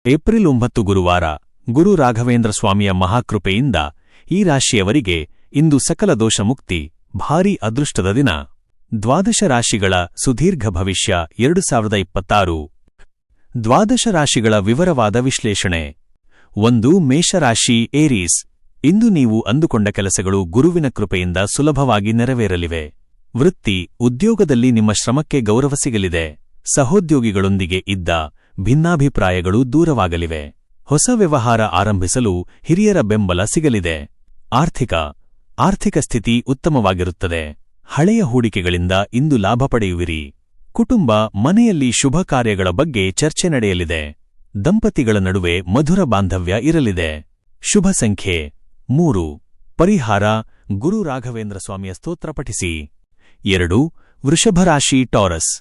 April 9 ಗುರುವಾರ ಗುರು ರಾಘವೇಂದ್ರ ಸ್ವಾಮಿಯ ಮಹಾಕೃಪೆಯಿಂದ ಈ ರಾಶಿಯವರಿಗೆ ಇಂದು ಸಕಲ ದೋಷ ಮುಕ್ತಿ, ಭಾರೀ ಅದೃಷ್ಟದ ದಿನ. ದ್ವಾದಶ ರಾಶಿಗಳ ಸುದೀರ್ಘ ಭವಿಷ್ಯ 2026. ದ್ವಾದಶ ರಾಶಿಗಳ ವಿವರವಾದ ವಿಶ್ಲೇಷಣೆ. 1. ಮೇಷರಾಶಿ ಏರೀಸ್. ಇಂದು ನೀವು ಅಂದುಕೊಂಡ ಕೆಲಸಗಳು ಗುರುವಿನ ಕೃಪೆಯಿಂದ ಸುಲಭವಾಗಿ ನೆರವೇರಲಿವೆ. ವೃತ್ತಿ, ಉದ್ಯೋಗದಲ್ಲಿ ನಿಮ್ಮ ಶ್ರಮಕ್ಕೆ ಗೌರವ ಸಿಗಲಿದೆ. ಸಹೋದ್ಯೋಗಿಗಳೊಂದಿಗೆ ಇದ್ದ ಭಿನ್ನಾಭಿಪ್ರಾಯಗಳು ದೂರವಾಗಲಿವೆ. ಹೊಸ ವ್ಯವಹಾರ ಆರಂಭಿಸಲು ಹಿರಿಯರ ಬೆಂಬಲ ಸಿಗಲಿದೆ. ಆರ್ಥಿಕ ಸ್ಥಿತಿ ಉತ್ತಮವಾಗಿರುತ್ತದೆ. ಹಳೆಯ ಹೂಡಿಕೆಗಳಿಂದ ಇಂದು ಲಾಭ ಪಡೆಯುವಿರಿ. ಕುಟುಂಬ, ಮನೆಯಲ್ಲಿ ಶುಭ ಕಾರ್ಯಗಳ ಬಗ್ಗೆ ಚರ್ಚೆ ನಡೆಯಲಿದೆ. ದಂಪತಿಗಳ ನಡುವೆ ಮಧುರ ಬಾಂಧವ್ಯ ಇರಲಿದೆ. ಶುಭ ಸಂಖ್ಯೆ 3. ಪರಿಹಾರ: ಗುರು ರಾಘವೇಂದ್ರ ಸ್ವಾಮಿಯ ಸ್ತೋತ್ರ ಪಠಿಸಿ. 2. ವೃಷಭರಾಶಿ ಟಾರಸ್.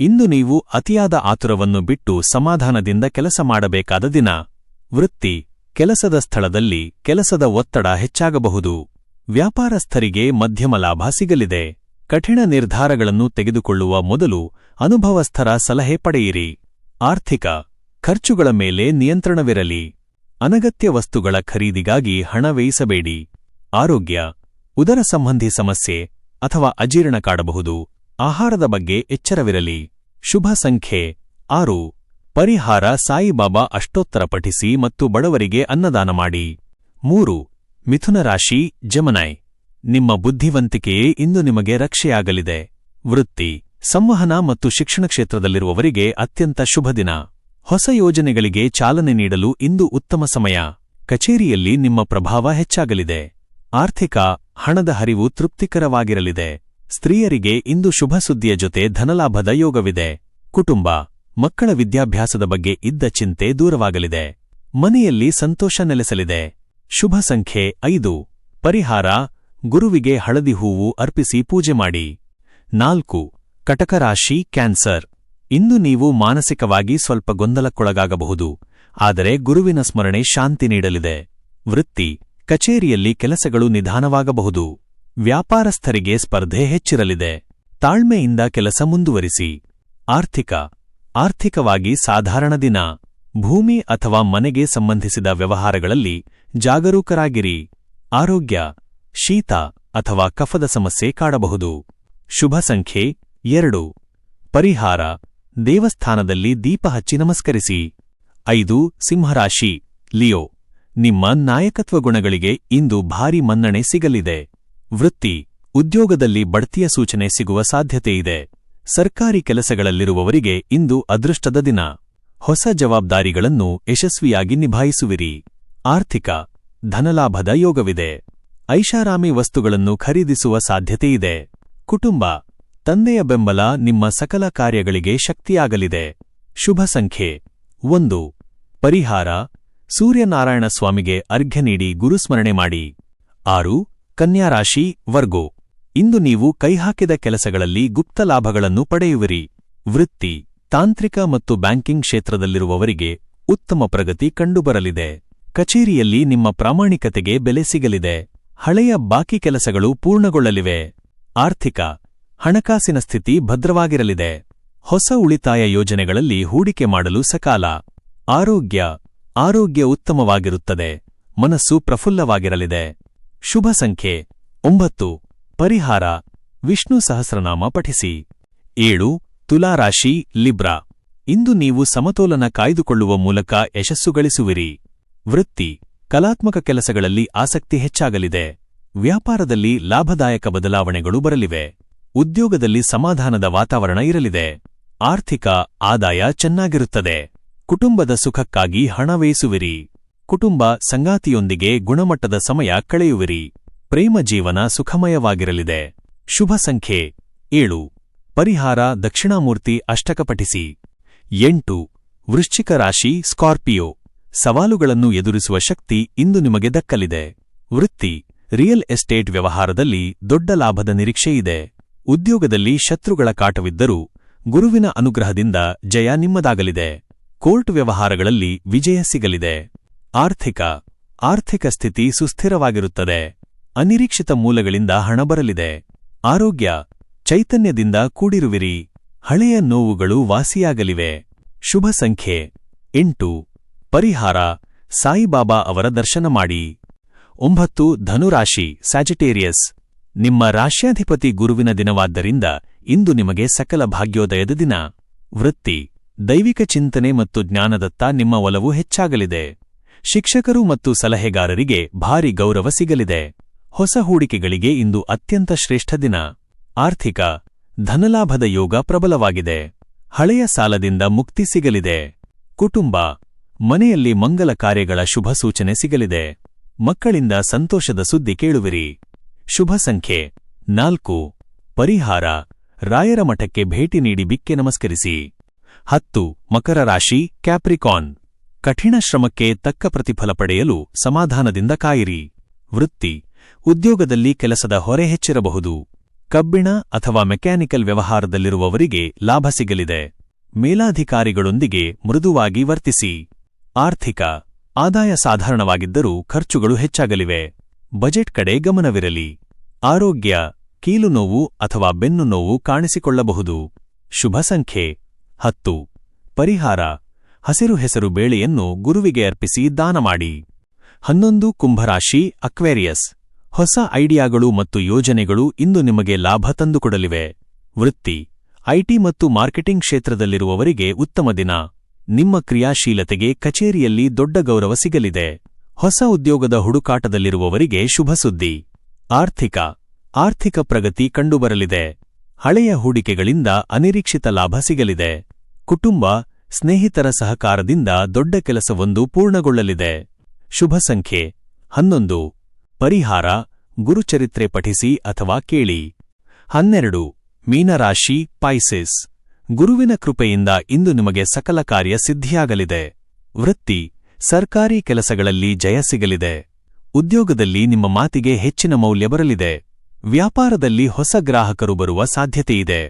ಇಂದು ನೀವು ಅತಿಯಾದ ಆತುರವನ್ನು ಬಿಟ್ಟು ಸಮಾಧಾನದಿಂದ ಕೆಲಸ ಮಾಡಬೇಕಾದ ದಿನ. ವೃತ್ತಿ, ಕೆಲಸದ ಸ್ಥಳದಲ್ಲಿ ಕೆಲಸದ ಒತ್ತಡ ಹೆಚ್ಚಾಗಬಹುದು. ವ್ಯಾಪಾರಸ್ಥರಿಗೆ ಮಧ್ಯಮ ಲಾಭ ಸಿಗಲಿದೆ. ಕಠಿಣ ನಿರ್ಧಾರಗಳನ್ನು ತೆಗೆದುಕೊಳ್ಳುವ ಮೊದಲು ಅನುಭವಸ್ಥರ ಸಲಹೆ ಪಡೆಯಿರಿ. ಆರ್ಥಿಕ, ಖರ್ಚುಗಳ ಮೇಲೆ ನಿಯಂತ್ರಣವಿರಲಿ. ಅನಗತ್ಯ ವಸ್ತುಗಳ ಖರೀದಿಗಾಗಿ ಹಣ ವ್ಯಯಿಸಬೇಡಿ. ಆರೋಗ್ಯ, ಉದರ ಸಂಬಂಧಿ ಸಮಸ್ಯೆ ಅಥವಾ ಅಜೀರ್ಣ ಕಾಡಬಹುದು. ಆಹಾರದ ಬಗ್ಗೆ ಎಚ್ಚರವಿರಲಿ. ಶುಭ ಸಂಖ್ಯೆ 6. ಪರಿಹಾರ: ಸಾಯಿಬಾಬಾ ಅಷ್ಟೋತ್ತರ ಪಠಿಸಿ ಮತ್ತು ಬಡವರಿಗೆ ಅನ್ನದಾನ ಮಾಡಿ. 3. ಮಿಥುನ ರಾಶಿ ಜೆಮಿನೈ. ನಿಮ್ಮ ಬುದ್ಧಿವಂತಿಕೆಯೇ ಇಂದು ನಿಮಗೆ ರಕ್ಷೆಯಾಗಲಿದೆ. ವೃತ್ತಿ, ಸಂವಹನ ಮತ್ತು ಶಿಕ್ಷಣ ಕ್ಷೇತ್ರದಲ್ಲಿರುವವರಿಗೆ ಅತ್ಯಂತ ಶುಭ ದಿನ. ಹೊಸ ಯೋಜನೆಗಳಿಗೆ ಚಾಲನೆ ನೀಡಲು ಇಂದು ಉತ್ತಮ ಸಮಯ. ಕಚೇರಿಯಲ್ಲಿ ನಿಮ್ಮ ಪ್ರಭಾವ ಹೆಚ್ಚಾಗಲಿದೆ. ಆರ್ಥಿಕ, ಹಣದ ಹರಿವು ತೃಪ್ತಿಕರವಾಗಿರಲಿದೆ. ಸ್ತ್ರೀಯರಿಗೆ ಇಂದು ಶುಭ ಸುದ್ದಿಯ ಜೊತೆ ಧನಲಾಭದ ಯೋಗವಿದೆ. ಕುಟುಂಬ, ಮಕ್ಕಳ ವಿದ್ಯಾಭ್ಯಾಸದ ಬಗ್ಗೆ ಇದ್ದ ಚಿಂತೆ ದೂರವಾಗಲಿದೆ. ಮನೆಯಲ್ಲಿ ಸಂತೋಷ ನೆಲೆಸಲಿದೆ. ಶುಭ ಸಂಖ್ಯೆ 5. ಪರಿಹಾರ: ಗುರುವಿಗೆ ಹಳದಿ ಹೂವು ಅರ್ಪಿಸಿ ಪೂಜೆ ಮಾಡಿ. 4. ಕಟಕ ರಾಶಿ ಕ್ಯಾನ್ಸರ್. ಇಂದು ನೀವು ಮಾನಸಿಕವಾಗಿ ಸ್ವಲ್ಪ ಗೊಂದಲಕ್ಕೊಳಗಾಗಬಹುದು, ಆದರೆ ಗುರುವಿನ ಸ್ಮರಣೆ ಶಾಂತಿ ನೀಡಲಿದೆ. ವೃತ್ತಿ, ಕಚೇರಿಯಲ್ಲಿ ಕೆಲಸಗಳು ನಿಧಾನವಾಗಬಹುದು. ವ್ಯಾಪಾರಸ್ಥರಿಗೆ ಸ್ಪರ್ಧೆ ಹೆಚ್ಚಿರಲಿದೆ. ತಾಳ್ಮೆಯಿಂದ ಕೆಲಸ ಮುಂದುವರಿಸಿ. ಆರ್ಥಿಕವಾಗಿ ಸಾಧಾರಣ ದಿನ. ಭೂಮಿ ಅಥವಾ ಮನೆಗೆ ಸಂಬಂಧಿಸಿದ ವ್ಯವಹಾರಗಳಲ್ಲಿ ಜಾಗರೂಕರಾಗಿರಿ. ಆರೋಗ್ಯ, ಶೀತ ಅಥವಾ ಕಫದ ಸಮಸ್ಯೆ ಕಾಡಬಹುದು. ಶುಭ ಸಂಖ್ಯೆ 2. ಪರಿಹಾರ: ದೇವಸ್ಥಾನದಲ್ಲಿ ದೀಪ ಹಚ್ಚಿ ನಮಸ್ಕರಿಸಿ. 5. ಸಿಂಹರಾಶಿ ಲಿಯೋ. ನಿಮ್ಮ ನಾಯಕತ್ವ ಗುಣಗಳಿಗೆ ಇಂದು ಭಾರೀ ಮನ್ನಣೆ ಸಿಗಲಿದೆ. ವೃತ್ತಿ, ಉದ್ಯೋಗದಲ್ಲಿ ಬಡ್ತಿಯ ಸೂಚನೆ ಸಿಗುವ ಸಾಧ್ಯತೆಯಿದೆ. ಸರ್ಕಾರಿ ಕೆಲಸಗಳಲ್ಲಿರುವವರಿಗೆ ಇಂದು ಅದೃಷ್ಟದ ದಿನ. ಹೊಸ ಜವಾಬ್ದಾರಿಗಳನ್ನು ಯಶಸ್ವಿಯಾಗಿ ನಿಭಾಯಿಸುವಿರಿ. ಆರ್ಥಿಕ, ಧನಲಾಭದ ಯೋಗವಿದೆ. ಐಷಾರಾಮಿ ವಸ್ತುಗಳನ್ನು ಖರೀದಿಸುವ ಸಾಧ್ಯತೆಯಿದೆ. ಕುಟುಂಬ, ತಂದೆಯ ಬೆಂಬಲ ನಿಮ್ಮ ಸಕಲ ಕಾರ್ಯಗಳಿಗೆ ಶಕ್ತಿಯಾಗಲಿದೆ. ಶುಭ ಸಂಖ್ಯೆ 1. ಪರಿಹಾರ: ಸೂರ್ಯನಾರಾಯಣ ಸ್ವಾಮಿಗೆ ಅರ್ಘ್ಯ ನೀಡಿ ಗುರುಸ್ಮರಣೆ ಮಾಡಿ. 6. ಕನ್ಯಾ ರಾಶಿ ವರ್ಗೋ. ಇಂದು ನೀವು ಕೈಹಾಕಿದ ಕೆಲಸಗಳಲ್ಲಿ ಗುಪ್ತ ಲಾಭಗಳನ್ನು ಪಡೆಯುವಿರಿ. ವೃತ್ತಿ, ತಾಂತ್ರಿಕ ಮತ್ತು ಬ್ಯಾಂಕಿಂಗ್ ಕ್ಷೇತ್ರದಲ್ಲಿರುವವರಿಗೆ ಉತ್ತಮ ಪ್ರಗತಿ ಕಂಡುಬರಲಿದೆ. ಕಚೇರಿಯಲ್ಲಿ ನಿಮ್ಮ ಪ್ರಾಮಾಣಿಕತೆಗೆ ಬೆಲೆ ಸಿಗಲಿದೆ. ಹಳೆಯ ಬಾಕಿ ಕೆಲಸಗಳು ಪೂರ್ಣಗೊಳ್ಳಲಿವೆ. ಆರ್ಥಿಕ, ಹಣಕಾಸಿನ ಸ್ಥಿತಿ ಭದ್ರವಾಗಿರಲಿದೆ. ಹೊಸ ಉಳಿತಾಯ ಯೋಜನೆಗಳಲ್ಲಿ ಹೂಡಿಕೆ ಮಾಡಲು ಸಕಾಲ. ಆರೋಗ್ಯ ಉತ್ತಮವಾಗಿರುತ್ತದೆ. ಮನಸ್ಸು ಪ್ರಫುಲ್ಲವಾಗಿರಲಿದೆ. ಶುಭ ಸಂಖ್ಯೆ 9. ಪರಿಹಾರ: ವಿಷ್ಣು ಸಹಸ್ರನಾಮ ಪಠಿಸಿ. 7. ತುಲಾರಾಶಿ ಲಿಬ್ರಾ. ಇಂದು ನೀವು ಸಮತೋಲನ ಕಾಯ್ದುಕೊಳ್ಳುವ ಮೂಲಕ ಯಶಸ್ಸು ಗಳಿಸುವಿರಿ. ವೃತ್ತಿ, ಕಲಾತ್ಮಕ ಕೆಲಸಗಳಲ್ಲಿ ಆಸಕ್ತಿ ಹೆಚ್ಚಾಗಲಿದೆ. ವ್ಯಾಪಾರದಲ್ಲಿ ಲಾಭದಾಯಕ ಬದಲಾವಣೆಗಳು ಬರಲಿವೆ. ಉದ್ಯೋಗದಲ್ಲಿ ಸಮಾಧಾನದ ವಾತಾವರಣ ಇರಲಿದೆ. ಆರ್ಥಿಕ ಆದಾಯ ಚೆನ್ನಾಗಿರುತ್ತದೆ. ಕುಟುಂಬದ ಸುಖಕ್ಕಾಗಿ ಹಣ ವ್ಯಯಿಸುವಿರಿ. ಕುಟುಂಬ, ಸಂಗಾತಿಯೊಂದಿಗೆ ಗುಣಮಟ್ಟದ ಸಮಯ ಕಳೆಯುವಿರಿ. ಪ್ರೇಮ ಜೀವನ ಸುಖಮಯವಾಗಿರಲಿದೆ. ಶುಭ ಸಂಖ್ಯೆ 7. ಪರಿಹಾರ: ದಕ್ಷಿಣಾಮೂರ್ತಿ ಅಷ್ಟಕ ಪಠಿಸಿ. 8. ವೃಶ್ಚಿಕ ರಾಶಿ ಸ್ಕಾರ್ಪಿಯೋ. ಸವಾಲುಗಳನ್ನು ಎದುರಿಸುವ ಶಕ್ತಿ ಇಂದು ನಿಮಗೆ ದಕ್ಕಲಿದೆ. ವೃತ್ತಿ, ರಿಯಲ್ ಎಸ್ಟೇಟ್ ವ್ಯವಹಾರದಲ್ಲಿ ದೊಡ್ಡ ಲಾಭದ ನಿರೀಕ್ಷೆಯಿದೆ. ಉದ್ಯೋಗದಲ್ಲಿ ಶತ್ರುಗಳ ಕಾಟವಿದ್ದರೂ ಗುರುವಿನ ಅನುಗ್ರಹದಿಂದ ಜಯ ನಿಮ್ಮದಾಗಲಿದೆ. ಕೋರ್ಟ್ ವ್ಯವಹಾರಗಳಲ್ಲಿ ವಿಜಯ ಸಿಗಲಿದೆ. ಆರ್ಥಿಕ ಸ್ಥಿತಿ ಸುಸ್ಥಿರವಾಗಿರುತ್ತದೆ. ಅನಿರೀಕ್ಷಿತ ಮೂಲಗಳಿಂದ ಹಣ ಬರಲಿದೆ. ಆರೋಗ್ಯ, ಚೈತನ್ಯದಿಂದ ಕೂಡಿರುವಿರಿ. ಹಳೆಯ ನೋವುಗಳು ವಾಸಿಯಾಗಲಿವೆ. ಶುಭ ಸಂಖ್ಯೆ 8. ಪರಿಹಾರ ಸಾಯಿಬಾಬಾ ಅವರ ದರ್ಶನ ಮಾಡಿ. 9 ಧನುರಾಶಿ ಸ್ಯಾಜಿಟೇರಿಯಸ್. ನಿಮ್ಮ ರಾಶ್ಯಾಧಿಪತಿ ಗುರುವಿನ ದಿನವಾದ್ದರಿಂದ ಇಂದು ನಿಮಗೆ ಸಕಲ ಭಾಗ್ಯೋದಯದ ದಿನ. ವೃತ್ತಿ ದೈವಿಕ ಚಿಂತನೆ ಮತ್ತು ಜ್ಞಾನದತ್ತ ನಿಮ್ಮ ಒಲವು ಹೆಚ್ಚಾಗಲಿದೆ. ಶಿಕ್ಷಕರು ಮತ್ತು ಸಲಹೆಗಾರರಿಗೆ ಭಾರಿ ಗೌರವ ಸಿಗಲಿದೆ. ಹೊಸ ಹೂಡಿಕೆಗಳಿಗೆ ಇಂದು ಅತ್ಯಂತ ಶ್ರೇಷ್ಠ ದಿನ. ಆರ್ಥಿಕ ಧನಲಾಭದ ಯೋಗ ಪ್ರಬಲವಾಗಿದೆ. ಹಳೆಯ ಸಾಲದಿಂದ ಮುಕ್ತಿ ಸಿಗಲಿದೆ. ಕುಟುಂಬ ಮನೆಯಲ್ಲಿ ಮಂಗಲ ಕಾರ್ಯಗಳ ಶುಭ ಸೂಚನೆ ಸಿಗಲಿದೆ. ಮಕ್ಕಳಿಂದ ಸಂತೋಷದ ಸುದ್ದಿ ಕೇಳುವಿರಿ. ಶುಭ ಸಂಖ್ಯೆ 4. ಪರಿಹಾರ ರಾಯರ ಮಠಕ್ಕೆ ಭೇಟಿ ನೀಡಿ ಬಿಕ್ಕೆ ನಮಸ್ಕರಿಸಿ. 10 ಮಕರ ರಾಶಿ ಕ್ಯಾಪ್ರಿಕಾನ್. ಕಠಿಣ ಶ್ರಮಕ್ಕೆ ತಕ್ಕ ಪ್ರತಿಫಲ ಪಡೆಯಲು ಸಮಾಧಾನದಿಂದ ಕಾಯಿರಿ. ವೃತ್ತಿ ಉದ್ಯೋಗದಲ್ಲಿ ಕೆಲಸದ ಹೊರೆ ಹೆಚ್ಚಿರಬಹುದು. ಕಬ್ಬಿಣ ಅಥವಾ ಮೆಕ್ಯಾನಿಕಲ್ ವ್ಯವಹಾರದಲ್ಲಿರುವವರಿಗೆ ಲಾಭ ಸಿಗಲಿದೆ. ಮೇಲಾಧಿಕಾರಿಗಳೊಂದಿಗೆ ಮೃದುವಾಗಿ ವರ್ತಿಸಿ. ಆರ್ಥಿಕ ಆದಾಯ ಸಾಧಾರಣವಾಗಿದ್ದರೂ ಖರ್ಚುಗಳು ಹೆಚ್ಚಾಗಲಿವೆ. ಬಜೆಟ್ ಕಡೆ ಗಮನವಿರಲಿ. ಆರೋಗ್ಯ ಕೀಲು ನೋವು ಅಥವಾ ಬೆನ್ನು ನೋವು ಕಾಣಿಸಿಕೊಳ್ಳಬಹುದು. ಶುಭ ಸಂಖ್ಯೆ 10. ಪರಿಹಾರ ಹಸಿರು ಹೆಸರು ಬೇಳೆಯನ್ನು ಗುರುವಿಗೆ ಅರ್ಪಿಸಿ ದಾನ ಮಾಡಿ. 11 ಕುಂಭರಾಶಿ ಅಕ್ವೇರಿಯಸ್. ಹೊಸ ಐಡಿಯಾಗಳು ಮತ್ತು ಯೋಜನೆಗಳು ಇಂದು ನಿಮಗೆ ಲಾಭ ತಂದುಕೊಡಲಿವೆ. ವೃತ್ತಿ ಐಟಿ ಮತ್ತು ಮಾರ್ಕೆಟಿಂಗ್ ಕ್ಷೇತ್ರದಲ್ಲಿರುವವರಿಗೆ ಉತ್ತಮ ದಿನ. ನಿಮ್ಮ ಕ್ರಿಯಾಶೀಲತೆಗೆ ಕಚೇರಿಯಲ್ಲಿ ದೊಡ್ಡ ಗೌರವ ಸಿಗಲಿದೆ. ಹೊಸ ಉದ್ಯೋಗದ ಹುಡುಕಾಟದಲ್ಲಿರುವವರಿಗೆ ಶುಭ ಸುದ್ದಿ. ಆರ್ಥಿಕ ಪ್ರಗತಿ ಕಂಡುಬರಲಿದೆ. ಹಳೆಯ ಹೂಡಿಕೆಗಳಿಂದ ಅನಿರೀಕ್ಷಿತ ಲಾಭ ಸಿಗಲಿದೆ. ಕುಟುಂಬ ಸ್ನೇಹಿತರ ಸಹಕಾರದಿಂದ ದೊಡ್ಡ ಕೆಲಸವೊಂದು ಪೂರ್ಣಗೊಳ್ಳಲಿದೆ. ಶುಭ ಸಂಖ್ಯೆ 11. ಪರಿಹಾರ ಗುರುಚರಿತ್ರೆ ಪಠಿಸಿ ಅಥವಾ ಕೇಳಿ. 12 ಮೀನರಾಶಿ ಪೈಸಿಸ್. ಗುರುವಿನ ಕೃಪೆಯಿಂದ ಇಂದು ನಿಮಗೆ ಸಕಲ ಕಾರ್ಯ ಸಿದ್ಧಿಯಾಗಲಿದೆ. ವೃತ್ತಿ ಸರ್ಕಾರಿ ಕೆಲಸಗಳಲ್ಲಿ ಜಯ ಸಿಗಲಿದೆ. ಉದ್ಯೋಗದಲ್ಲಿ ನಿಮ್ಮ ಮಾತಿಗೆ ಹೆಚ್ಚಿನ ಮೌಲ್ಯ ಬರಲಿದೆ. ವ್ಯಾಪಾರದಲ್ಲಿ ಹೊಸ ಗ್ರಾಹಕರು ಬರುವ ಸಾಧ್ಯತೆಯಿದೆ.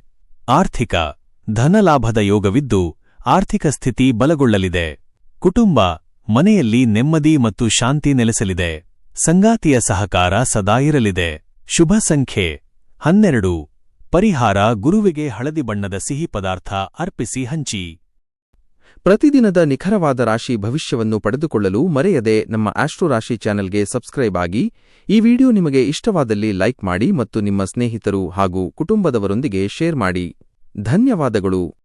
ಆರ್ಥಿಕ ಧನಲಾಭದ ಯೋಗವಿದ್ದು ಆರ್ಥಿಕ ಸ್ಥಿತಿ ಬಲಗೊಳ್ಳಲಿದೆ. ಕುಟುಂಬ ಮನೆಯಲ್ಲಿ ನೆಮ್ಮದಿ ಮತ್ತು ಶಾಂತಿ ನೆಲೆಸಲಿದೆ. ಸಂಗಾತಿಯ ಸಹಕಾರ ಸದಾ ಇರಲಿದೆ. ಶುಭ ಸಂಖ್ಯೆ 12. ಪರಿಹಾರ ಗುರುವಿಗೆ ಹಳದಿ ಬಣ್ಣದ ಸಿಹಿ ಪದಾರ್ಥ ಅರ್ಪಿಸಿ ಹಂಚಿ. ಪ್ರತಿದಿನದ ನಿಖರವಾದ ರಾಶಿ ಭವಿಷ್ಯವನ್ನು ಪಡೆದುಕೊಳ್ಳಲು ಮರೆಯದೆ ನಮ್ಮ ಆಸ್ಟ್ರೋ ರಾಶಿ ಚಾನೆಲ್ಗೆ ಸಬ್ಸ್ಕ್ರೈಬ್ ಆಗಿ. ಈ ವಿಡಿಯೋ ನಿಮಗೆ ಇಷ್ಟವಾದಲ್ಲಿ ಲೈಕ್ ಮಾಡಿ ಮತ್ತು ನಿಮ್ಮ ಸ್ನೇಹಿತರು ಹಾಗೂ ಕುಟುಂಬದವರೊಂದಿಗೆ ಶೇರ್ ಮಾಡಿ. ಧನ್ಯವಾದಗಳು.